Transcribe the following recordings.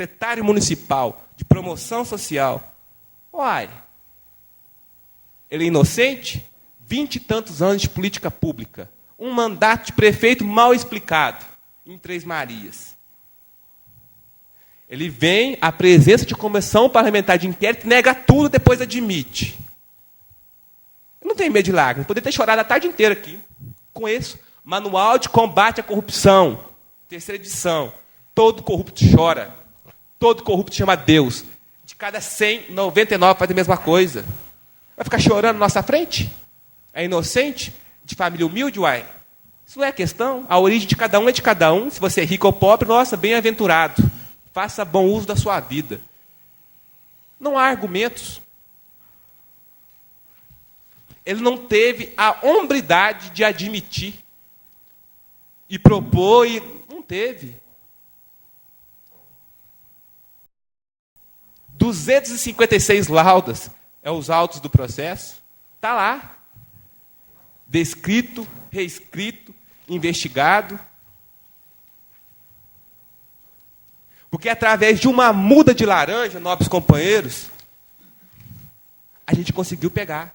secretário municipal de promoção social. Uai, ele é inocente? 20 e tantos anos de política pública. Um mandato de prefeito mal explicado em Três Marias. Ele vem à presença de comissão parlamentar de inquérito, nega tudo, depois admite. Eu não tenho medo de lágrimas, poderia ter chorado a tarde inteira aqui. Conheço. Manual de Combate à Corrupção, 3ª edição. Todo corrupto chora. Todo corrupto chama Deus. De cada 100, 99 faz a mesma coisa. Vai ficar chorando na nossa frente? É inocente? De família humilde, uai? Isso não é questão. A origem de cada um é de cada um. Se você é rico ou pobre, nossa, bem-aventurado. Faça bom uso da sua vida. Não há argumentos. Ele não teve a hombridade de admitir. E propor, e não teve. 256 laudas, é os autos do processo. Está lá. Descrito, reescrito, investigado. Porque através de uma muda de laranja, nobres companheiros, a gente conseguiu pegar.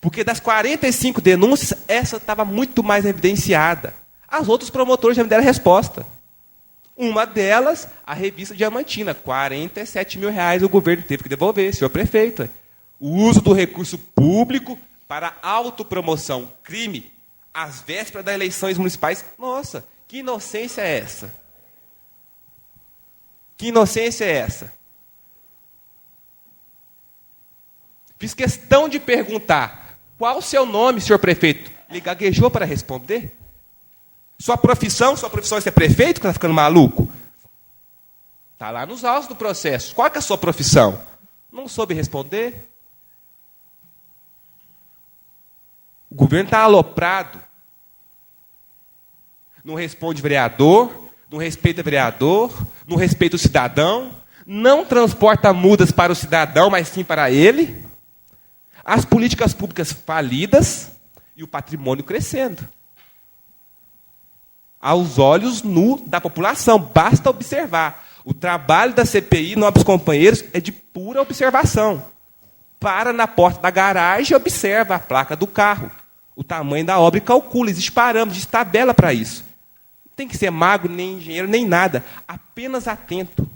Porque das 45 denúncias, essa estava muito mais evidenciada. As outras promotores já me deram resposta. Uma delas, a revista Diamantina, R$47 mil o governo teve que devolver, senhor prefeito. O uso do recurso público para autopromoção, crime, às vésperas das eleições municipais. Nossa, que inocência é essa? Que inocência é essa? Fiz questão de perguntar, qual o seu nome, senhor prefeito? Ele gaguejou para responder. Sua profissão é ser prefeito, que está ficando maluco? Está lá nos autos do processo. Qual é a sua profissão? Não soube responder. O governo está aloprado. Não responde vereador, não respeita vereador, não respeita o cidadão, não transporta mudas para o cidadão, mas sim para ele. As políticas públicas falidas e o patrimônio crescendo. Aos olhos nus da população, basta observar. O trabalho da CPI, nobres companheiros, é de pura observação. Para na porta da garagem e observa a placa do carro, o tamanho da obra e calcula. Existe parâmetro, existe tabela para isso. Não tem que ser mago, nem engenheiro, nem nada. Apenas atento.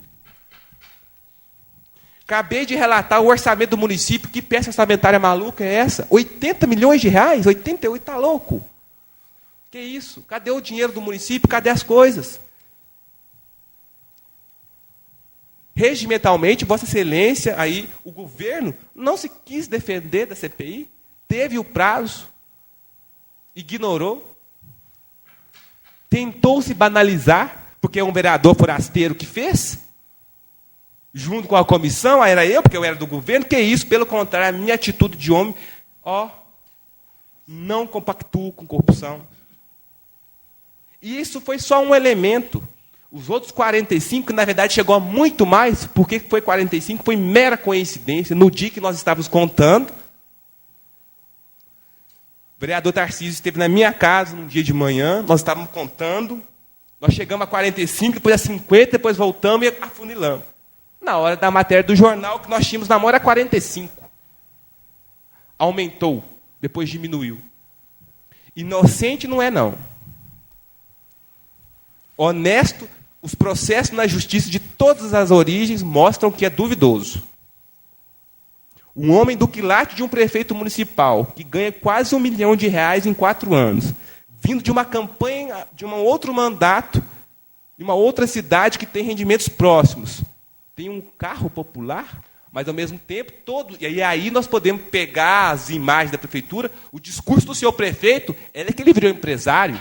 Acabei de relatar o orçamento do município. Que peça orçamentária maluca é essa? 80 milhões de reais? 88, está louco? Que isso? Cadê o dinheiro do município? Cadê as coisas? Regimentalmente, Vossa Excelência, aí, o governo não se quis defender da CPI, teve o prazo, ignorou, tentou se banalizar, porque é um vereador forasteiro que fez, junto com a comissão, aí era eu, porque eu era do governo, que isso, pelo contrário, a minha atitude de homem, não compactuo com corrupção. E isso foi só um elemento. Os outros 45, na verdade, chegou a muito mais. Por que foi 45? Foi mera coincidência. No dia que nós estávamos contando, o vereador Tarcísio esteve na minha casa, num dia de manhã, nós estávamos contando, nós chegamos a 45, depois a 50, depois voltamos e afunilamos. Na hora da matéria do jornal, que nós tínhamos na mão era 45. Aumentou, depois diminuiu. Inocente não é, não. Honesto, os processos na justiça de todas as origens mostram que é duvidoso. Um homem do quilate de um prefeito municipal, que ganha quase R$1 milhão em 4 anos, vindo de uma campanha, de um outro mandato, de uma outra cidade que tem rendimentos próximos, tem um carro popular, mas ao mesmo tempo todo. E aí nós podemos pegar as imagens da prefeitura, o discurso do senhor prefeito é que ele virou empresário.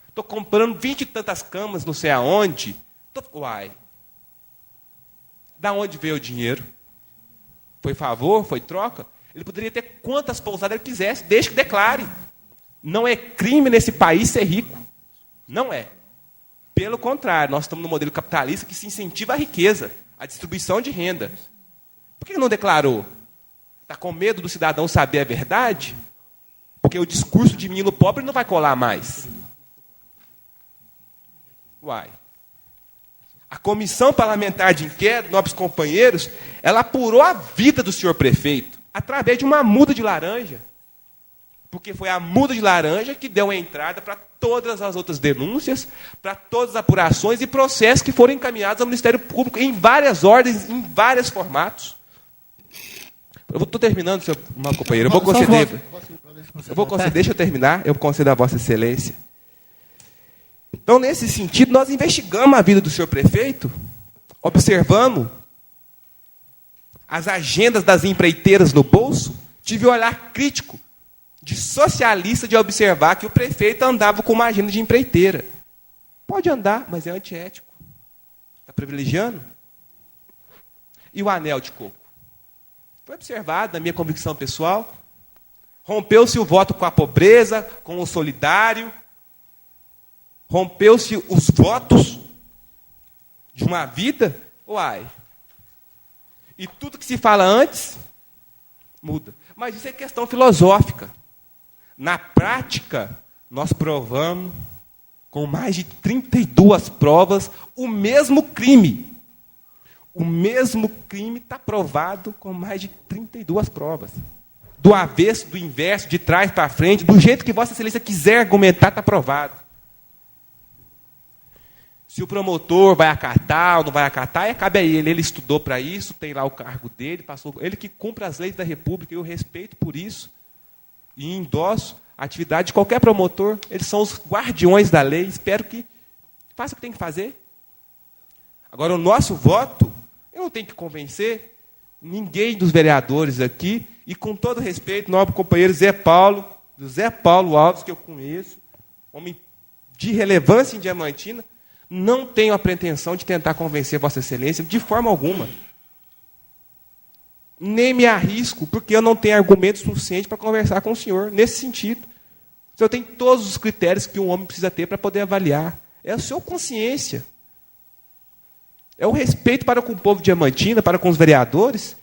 Estou comprando 20 e tantas camas, não sei aonde. Uai. Da onde veio o dinheiro? Foi favor? Foi troca? Ele poderia ter quantas pousadas ele quisesse, desde que declare. Não é crime nesse país ser rico. Não é. Pelo contrário, nós estamos no modelo capitalista que se incentiva a riqueza, a distribuição de renda. Por que não declarou? Está com medo do cidadão saber a verdade? Porque o discurso de menino pobre não vai colar mais. Uai. A comissão parlamentar de inquérito, nobres companheiros, ela apurou a vida do senhor prefeito através de uma muda de laranja. Porque foi a muda de laranja que deu a entrada para todas as outras denúncias, para todas as apurações e processos que foram encaminhados ao Ministério Público em várias ordens, em vários formatos. Eu estou terminando, senhor companheiro. Eu vou conceder. Deixa eu terminar, eu concedo a Vossa Excelência. Então, nesse sentido, nós investigamos a vida do senhor prefeito, observamos as agendas das empreiteiras no bolso, tive um olhar crítico de socialista de observar que o prefeito andava com uma agenda de empreiteira. Pode andar, mas é antiético. Está privilegiando? E o anel de coco? Foi observado, na minha convicção pessoal. Rompeu-se o voto com a pobreza, com o solidário. Rompeu-se os votos de uma vida. Uai. E tudo que se fala antes, muda. Mas isso é questão filosófica. Na prática, nós provamos, com mais de 32 provas, o mesmo crime. O mesmo crime está provado com mais de 32 provas. Do avesso, do inverso, de trás para frente, do jeito que Vossa Excelência quiser argumentar, está provado. Se o promotor vai acatar ou não vai acatar, cabe a ele. Ele estudou para isso, tem lá o cargo dele, passou. Ele que cumpre as leis da República, eu respeito por isso. E endosso a atividade de qualquer promotor. Eles são os guardiões da lei. Espero que faça o que tem que fazer. Agora, o nosso voto, eu não tenho que convencer ninguém dos vereadores aqui. E, com todo respeito, nobre companheiro Zé Paulo Alves, que eu conheço, homem de relevância em Diamantina, não tenho a pretensão de tentar convencer Vossa Excelência de forma alguma. Nem me arrisco, porque eu não tenho argumentos suficientes para conversar com o senhor nesse sentido. O senhor tem todos os critérios que um homem precisa ter para poder avaliar. É a sua consciência. É o respeito para com o povo de Diamantina, para com os vereadores.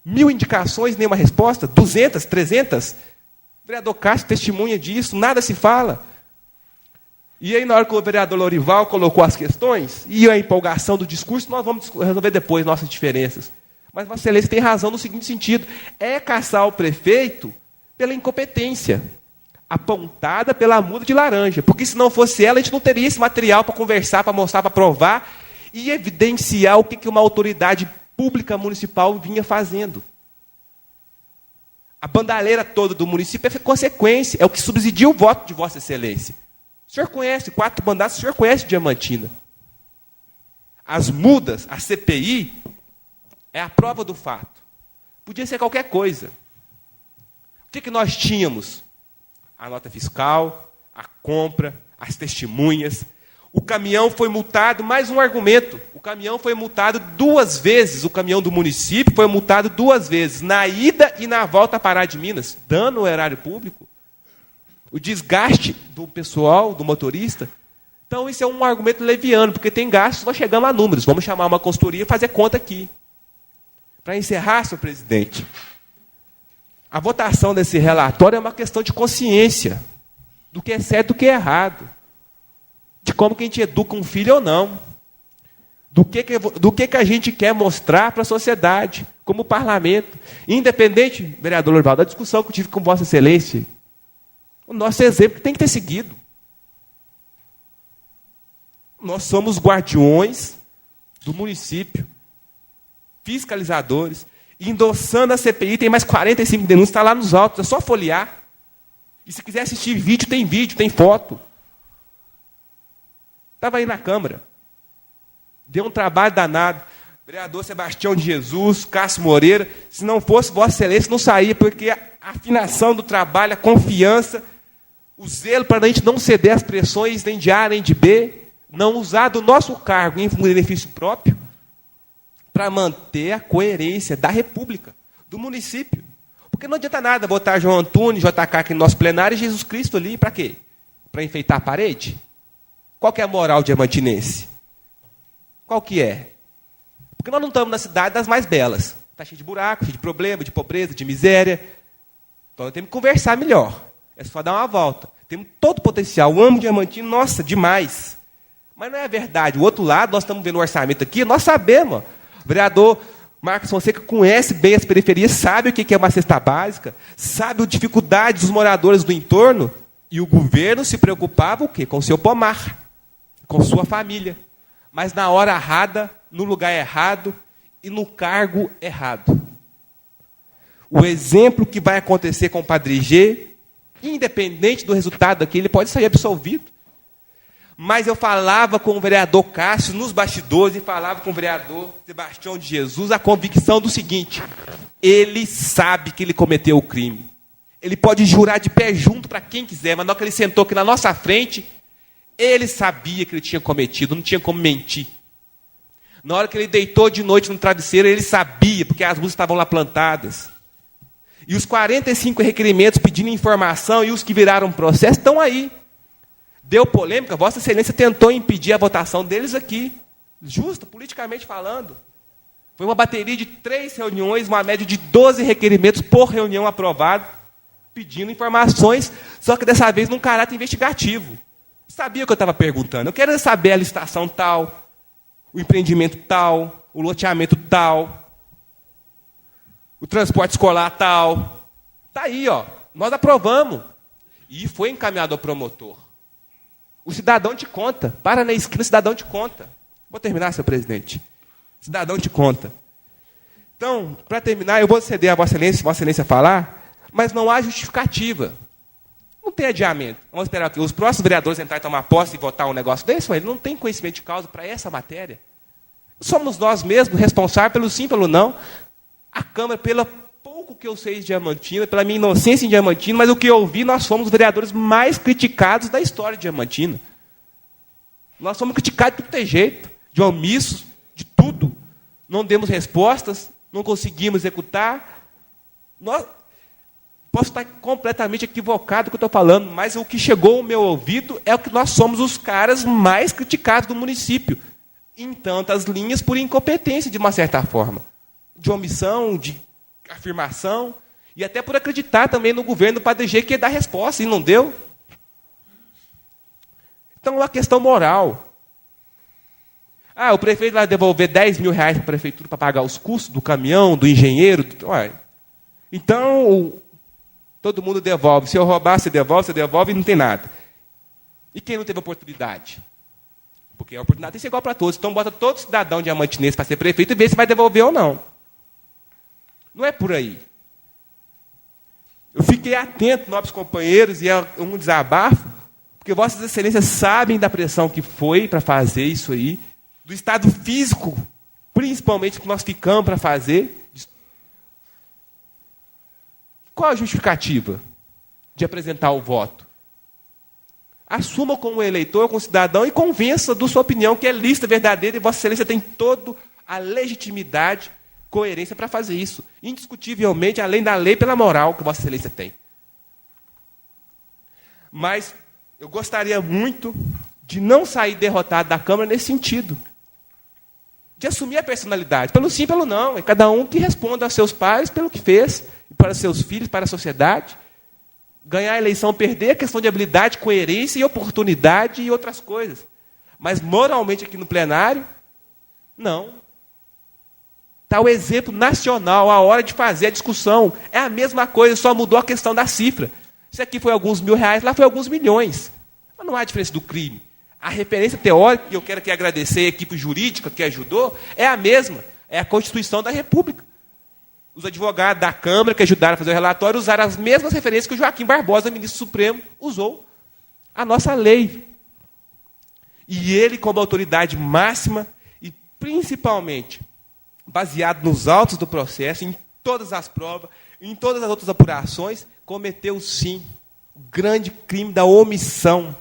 1000 indicações, nenhuma resposta. 200, 300. O vereador Castro testemunha disso, nada se fala. E aí, na hora que o vereador Lorival colocou as questões, e a empolgação do discurso, nós vamos resolver depois nossas diferenças. Mas Vossa Excelência tem razão no seguinte sentido: é caçar o prefeito pela incompetência, apontada pela muda de laranja. Porque se não fosse ela, a gente não teria esse material para conversar, para mostrar, para provar e evidenciar o que uma autoridade pública municipal vinha fazendo. A bandalheira toda do município é consequência, é o que subsidia o voto de Vossa Excelência. O senhor conhece 4 mandatos, o senhor conhece Diamantina. As mudas, a CPI, é a prova do fato. Podia ser qualquer coisa. O que nós tínhamos? A nota fiscal, a compra, as testemunhas. O caminhão foi multado, mais um argumento. O caminhão foi multado 2 vezes, o caminhão do município foi multado 2 vezes, na ida e na volta a Pará de Minas, dando o erário público. O desgaste do pessoal, do motorista. Então, isso é um argumento leviano, porque tem gastos, nós chegamos a números. Vamos chamar uma consultoria e fazer conta aqui. Para encerrar, senhor presidente, a votação desse relatório é uma questão de consciência, do que é certo e do que é errado, de como que a gente educa um filho ou não, do que a gente quer mostrar para a sociedade, como parlamento. Independente, vereador Lorival, da discussão que eu tive com Vossa Excelência, o nosso exemplo tem que ter seguido. Nós somos guardiões do município, fiscalizadores, endossando a CPI, tem mais 45 denúncias, está lá nos autos, é só folhear. E se quiser assistir vídeo, tem foto. Estava aí na Câmara. Deu um trabalho danado. Vereador Sebastião de Jesus, Cássio Moreira, se não fosse Vossa Excelência, não saía, porque a afinação do trabalho, a confiança, o zelo para a gente não ceder às pressões nem de A nem de B, não usar do nosso cargo em benefício próprio, para manter a coerência da República, do município. Porque não adianta nada botar João Antunes, JK aqui no nosso plenário e Jesus Cristo ali, para quê? Para enfeitar a parede? Qual que é a moral diamantinense? Qual que é? Porque nós não estamos na cidade das mais belas. Está cheio de buracos, cheio de problema, de pobreza, de miséria. Então nós temos que conversar melhor. É só dar uma volta. Temos todo o potencial. Eu amo Diamantino, nossa, demais. Mas não é verdade. O outro lado, nós estamos vendo o orçamento aqui, nós sabemos. O vereador Marcos Fonseca conhece bem as periferias, sabe o que é uma cesta básica, sabe a dificuldade dos moradores do entorno, e o governo se preocupava o quê? Com o seu pomar, com sua família. Mas na hora errada, no lugar errado e no cargo errado. O exemplo que vai acontecer com o Padre G, independente do resultado aqui, ele pode sair absolvido. Mas eu falava com o vereador Cássio nos bastidores e falava com o vereador Sebastião de Jesus a convicção do seguinte: ele sabe que ele cometeu o crime. Ele pode jurar de pé junto para quem quiser, mas na hora que ele sentou aqui na nossa frente, ele sabia que ele tinha cometido, não tinha como mentir. Na hora que ele deitou de noite no travesseiro, ele sabia, porque as luzes estavam lá plantadas. E os 45 requerimentos pedindo informação e os que viraram processo estão aí. Deu polêmica, Vossa Excelência tentou impedir a votação deles aqui. Justo, politicamente falando. Foi uma bateria de 3 reuniões, uma média de 12 requerimentos por reunião aprovado, pedindo informações, só que dessa vez num caráter investigativo. Sabia o que eu estava perguntando? Eu quero saber a licitação tal, o empreendimento tal, o loteamento tal, o transporte escolar tal. Está aí, ó. Nós aprovamos. E foi encaminhado ao promotor. O cidadão te conta. Para na esquina, o cidadão te conta. Vou terminar, senhor presidente. O cidadão te conta. Então, para terminar, eu vou ceder a Vossa Excelência falar, mas não há justificativa. Não tem adiamento. Vamos esperar que os próximos vereadores entrarem e tomar posse e votar um negócio desse, mas ele não tem conhecimento de causa para essa matéria. Somos nós mesmos responsáveis pelo sim, pelo não. A Câmara, pelo pouco que eu sei de Diamantina, pela minha inocência em Diamantina, mas o que eu ouvi, nós fomos os vereadores mais criticados da história de Diamantina. Nós fomos criticados de tudo que jeito, de omissos, de tudo. Não demos respostas, não conseguimos executar. Posso estar completamente equivocado do que eu estou falando, mas o que chegou ao meu ouvido é o que nós somos os caras mais criticados do município. Em tantas linhas, por incompetência, de uma certa forma. De omissão, de afirmação, e até por acreditar também no governo do Padre G que ia dar resposta, e não deu. Então, é uma questão moral. O prefeito vai devolver 10 mil reais para a prefeitura para pagar os custos do caminhão, do engenheiro. Então, todo mundo devolve. Se eu roubar, você devolve e não tem nada. E quem não teve oportunidade? Porque a oportunidade tem que ser igual para todos. Então, bota todo cidadão diamantinense para ser prefeito e vê se vai devolver ou não. Não é por aí. Eu fiquei atento, nobres companheiros, e é um desabafo, porque Vossas Excelências sabem da pressão que foi para fazer isso aí, do estado físico, principalmente, que nós ficamos para fazer. Qual a justificativa de apresentar o voto? Assuma como eleitor, como cidadão, e convença da sua opinião que é lícita, verdadeira, e Vossa Excelência tem toda a legitimidade, coerência para fazer isso. Indiscutivelmente, além da lei, pela moral que Vossa Excelência tem. Mas eu gostaria muito de não sair derrotado da Câmara nesse sentido. De assumir a personalidade. Pelo sim, pelo não. É cada um que responda aos seus pais pelo que fez, e para seus filhos, para a sociedade. Ganhar a eleição, perder a questão de habilidade, coerência e oportunidade e outras coisas. Mas moralmente aqui no plenário, não. Está o exemplo nacional, a hora de fazer a discussão. É a mesma coisa, só mudou a questão da cifra. Isso aqui foi alguns mil reais, lá foi alguns milhões. Mas não há diferença do crime. A referência teórica, e eu quero aqui agradecer a equipe jurídica que ajudou, é a mesma. É a Constituição da República. Os advogados da Câmara que ajudaram a fazer o relatório usaram as mesmas referências que o Joaquim Barbosa, ministro supremo, usou. A nossa lei. E ele, como autoridade máxima, e principalmente baseado nos autos do processo, em todas as provas, em todas as outras apurações, cometeu, sim, o grande crime da omissão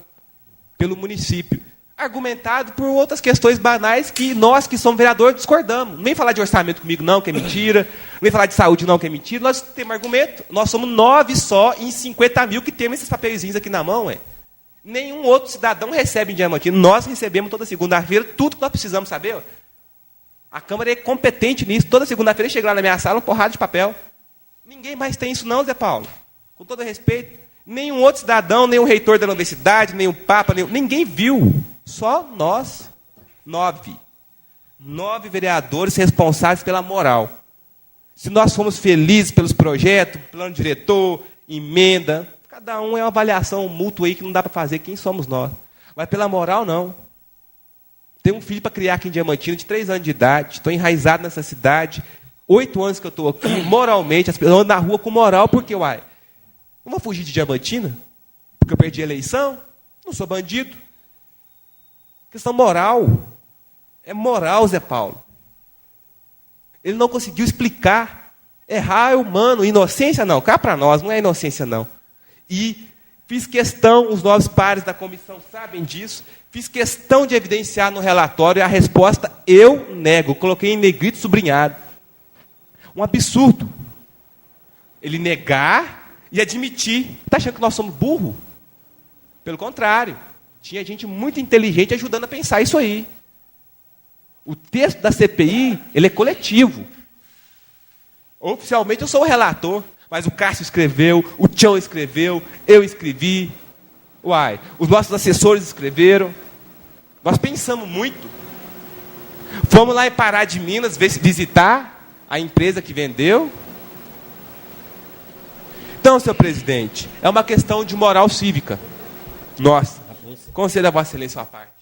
pelo município. Argumentado por outras questões banais que nós, que somos vereadores, discordamos. Não vem falar de orçamento comigo, não, que é mentira. Não vem falar de saúde, não, que é mentira. Nós temos argumento. Nós somos 9 só em 50 mil que temos esses papeizinhos aqui na mão. Nenhum outro cidadão recebe em Diamantina. Nós recebemos toda segunda-feira tudo que nós precisamos saber. A Câmara é competente nisso. Toda segunda-feira chega lá na minha sala, uma porrada de papel. Ninguém mais tem isso não, Zé Paulo. Com todo respeito. Nenhum outro cidadão, nem o reitor da universidade, nem o Papa, ninguém viu. Só nós, 9 vereadores responsáveis pela moral. Se nós fomos felizes pelos projetos, plano diretor, emenda, cada um é uma avaliação mútua aí que não dá para fazer quem somos nós. Mas pela moral, não. Tenho um filho para criar aqui em Diamantina, de 3 anos de idade, estou enraizado nessa cidade, 8 anos que eu estou aqui, moralmente, as pessoas andam na rua com moral, porque, não vou fugir de Diamantina? Porque eu perdi a eleição? Não sou bandido. Questão moral. É moral, Zé Paulo. Ele não conseguiu explicar. Errar é humano, inocência não. Cá para nós, não é inocência não. E fiz questão, os 9 pares da comissão sabem disso, fiz questão de evidenciar no relatório a resposta eu nego. Coloquei em negrito sublinhado. Um absurdo. Ele negar e admitir. Está achando que nós somos burros? Pelo contrário. Tinha gente muito inteligente ajudando a pensar isso aí. O texto da CPI, ele é coletivo. Oficialmente eu sou o relator, mas o Cássio escreveu, o Tião escreveu, eu escrevi. Os nossos assessores escreveram. Nós pensamos muito. Fomos lá em Pará de Minas visitar a empresa que vendeu. Então, senhor presidente, é uma questão de moral cívica. Nossa. Conceda a Vossa Excelência uma parte.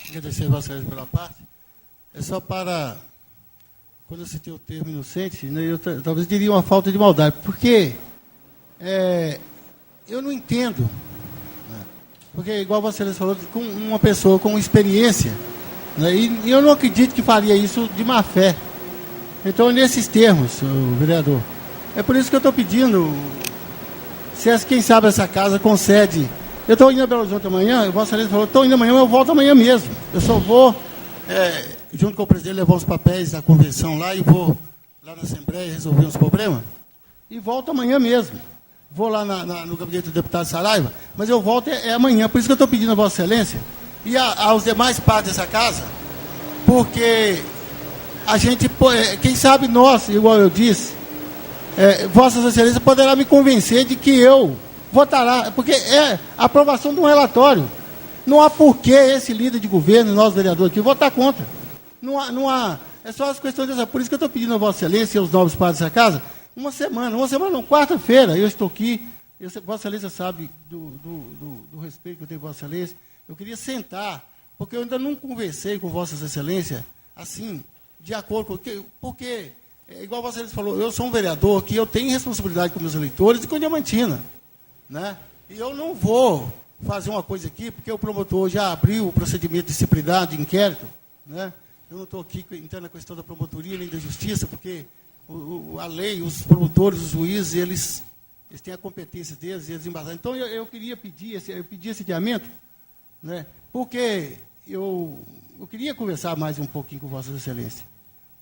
Agradecer a Vossa Excelência pela parte. É só para, quando eu citei o termo inocente, né, eu talvez diria uma falta de maldade, porque eu não entendo, né, porque, igual Vossa Excelência falou, com uma pessoa com experiência, né, e eu não acredito que faria isso de má fé. Então, nesses termos, vereador, é por isso que eu estou pedindo, quem sabe essa casa concede. Eu estou indo a Belo Horizonte amanhã, Vossa Excelência falou, estou indo amanhã, mas eu volto amanhã mesmo. Eu só vou, junto com o presidente, levar os papéis da convenção lá e vou lá na Assembleia resolver uns problemas. E volto amanhã mesmo. Vou lá no gabinete do deputado Saraiva, mas eu volto amanhã. Por isso que eu estou pedindo a Vossa Excelência e aos demais partes dessa casa, porque a gente, quem sabe nós, igual eu disse, Vossa Excelência poderá me convencer de que eu votará, porque é a aprovação de um relatório. Não há porquê esse líder de governo, nós vereadores aqui, votar contra. Não há, é só as questões dessa. Por isso que eu estou pedindo a Vossa Excelência e aos novos padres dessa casa, uma semana não, quarta-feira, eu estou aqui, Vossa Excelência sabe do respeito que eu tenho com Vossa Excelência, eu queria sentar, porque eu ainda não conversei com Vossa Excelência, assim, de acordo com, porque, igual Vossa Excelência falou, eu sou um vereador que eu tenho responsabilidade com meus eleitores e com Diamantina. Né? E eu não vou fazer uma coisa aqui, porque o promotor já abriu o procedimento disciplinar de inquérito. Né? Eu não estou aqui entrando na questão da promotoria nem da justiça, porque a lei, os promotores, os juízes, eles têm a competência deles, eles embasaram. Então, eu queria pedir esse adiamento, né? Porque eu queria conversar mais um pouquinho com Vossa Excelência.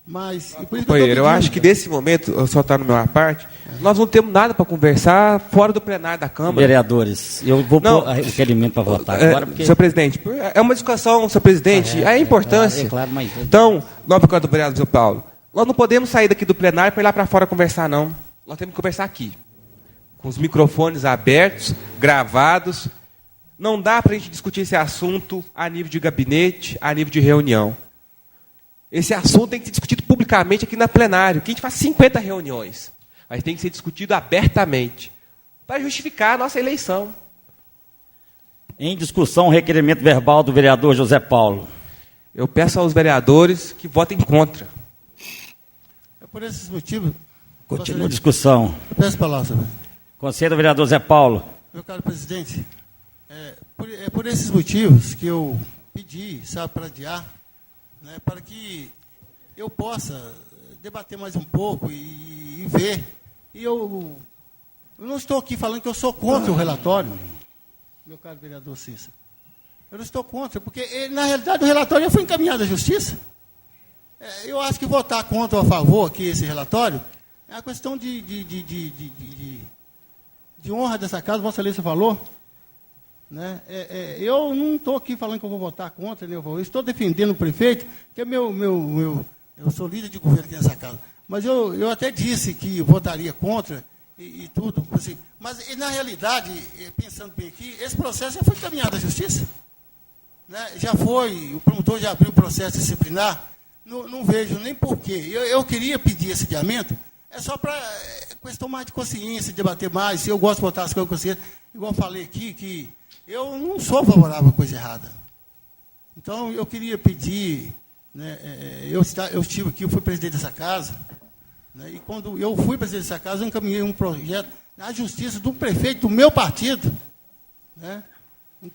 Mas, companheiro, eu acho que nesse momento, eu só estou no meu parte, nós não temos nada para conversar fora do plenário da Câmara. Vereadores, eu vou pôr requerimento para votar agora. Porque... Senhor presidente, é uma discussão, senhor presidente, a importância. Claro, mas... Então, nobre candidato do vereador São Paulo, nós não podemos sair daqui do plenário para ir lá para fora conversar, não. Nós temos que conversar aqui, com os microfones abertos, gravados. Não dá para a gente discutir esse assunto a nível de gabinete, a nível de reunião. Esse assunto tem que ser discutido publicamente aqui na plenário, que a gente faz 50 reuniões. Mas tem que ser discutido abertamente, para justificar a nossa eleição. Em discussão, o requerimento verbal do vereador José Paulo. Eu peço aos vereadores que votem contra. É por esses motivos... Continua a discussão. Eu peço a palavra. Conselho do vereador Zé Paulo. Meu caro presidente, por esses motivos que eu pedi, sabe, para adiar, né, para que eu possa debater mais um pouco e ver. E eu não estou aqui falando que eu sou contra o relatório, meu caro vereador Cícero. Eu não estou contra, porque, na realidade, o relatório já foi encaminhado à Justiça. Eu acho que votar contra ou a favor aqui esse relatório é uma questão de honra dessa casa, Vossa Excelência falou. Né? Eu não estou aqui falando que eu vou votar contra, né? Eu estou defendendo o prefeito, que é eu sou líder de governo aqui nessa casa. Mas eu até disse que votaria contra e tudo. Assim, mas, na realidade, pensando bem aqui, esse processo já foi encaminhado à Justiça. né, o promotor já abriu o processo disciplinar, não vejo nem porquê. Eu queria pedir esse adiamento, é só para questão mais de consciência, debater mais, se eu gosto de botar as coisas em consciência, igual eu falei aqui, que eu não sou favorável a coisa errada. Então, eu queria pedir, né, eu estive aqui, eu fui presidente dessa casa, né, e quando eu fui presidente dessa casa, eu encaminhei um projeto na justiça do prefeito do meu partido, né,